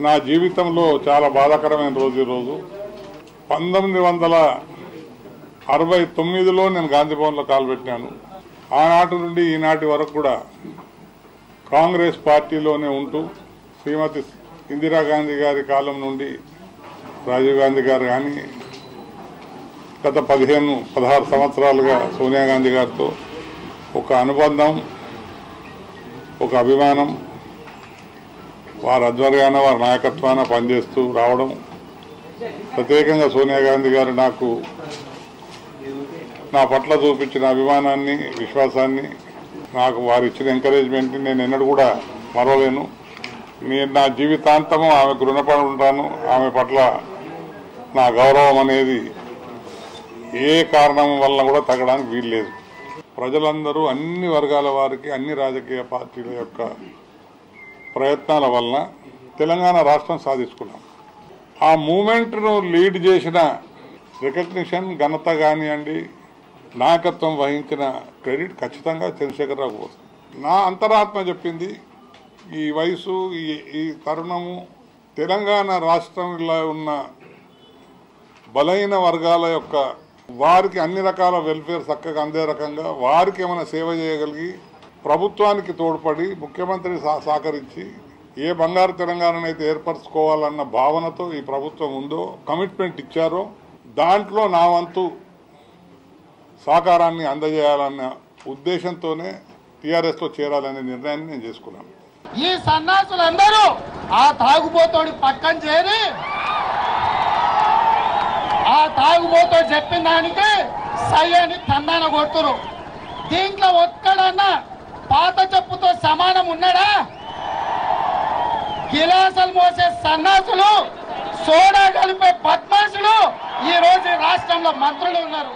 నా జీవితంలో చాలా బాధాకరమైన రోజు ఈరోజు. 1969లో నేను గాంధీ భవన్లో కాలుపెట్టాను. ఆనాటి నుండి ఈనాటి వరకు కూడా కాంగ్రెస్ పార్టీలోనే ఉంటూ శ్రీమతి ఇందిరాగాంధీ గారి కాలం నుండి రాజీవ్ గాంధీ గారు కానీ గత 15-16 సంవత్సరాలుగా సోనియా గాంధీ గారితో ఒక అనుబంధం, ఒక అభిమానం, వారి ఆధ్వర్యాన వారి నాయకత్వాన పనిచేస్తూ రావడం. ప్రత్యేకంగా సోనియా గాంధీ గారు నా పట్ల చూపించిన అభిమానాన్ని, విశ్వాసాన్ని, నాకు వారు ఇచ్చిన ఎంకరేజ్మెంట్ని నేను ఎన్నడూ కూడా మరవలేను. నేను నా జీవితాంతము ఆమెకు రుణపడి ఉంటాను. ఆమె పట్ల నా గౌరవం అనేది ఏ కారణం వల్ల కూడా తగ్గడానికి వీల్లేదు. ప్రజలందరూ అన్ని వర్గాల వారికి, అన్ని రాజకీయ పార్టీల యొక్క ప్రయత్నాల వలన తెలంగాణ రాష్ట్రం సాధించుకున్నాం. ఆ మూమెంట్ను లీడ్ చేసిన రికగ్నిషన్, ఘనత కానివ్వండి, నాయకత్వం వహించిన క్రెడిట్ ఖచ్చితంగా చంద్రశేఖరరావుకు వస్తుంది. నా అంతరాత్మ చెప్పింది, ఈ వయసు, ఈ తరుణము తెలంగాణ రాష్ట్రంలో ఉన్న బలహీన వర్గాల యొక్క వారికి అన్ని రకాల వెల్ఫేర్ చక్కగా అందే రకంగా వారికి ఏమైనా సేవ చేయగలిగి ప్రభుత్వానికి తోడ్పడి ముఖ్యమంత్రి సహకరించి ఏ బంగారు తెలంగాణనైతే ఏర్పరచుకోవాలన్న భావనతో ఈ ప్రభుత్వం ఉందో, కమిట్మెంట్ ఇచ్చారో, దాంట్లో నా వంతు సహకారాన్ని అందజేయాలన్న ఉద్దేశంతోనే టీఆర్ఎస్లో చేరాలనే నిర్ణయాన్ని నేను చేసుకున్నాను. ఈ సన్నాసులందరూ ఆ తాగుబోతోడి పక్కన చేరి ఆ తాగుబోతో చెప్పిన దానికి సై అని తందాన కొడుతురు. దీంట్లో ఒక్కడన్నా పాత చెప్పుతో సమానం ఉన్నాడా? గిలాసులు మోసే సన్నాసులు, సోడా కలిపే బద్మాసులు ఈ రోజు రాష్ట్రంలో మంత్రులు ఉన్నారు.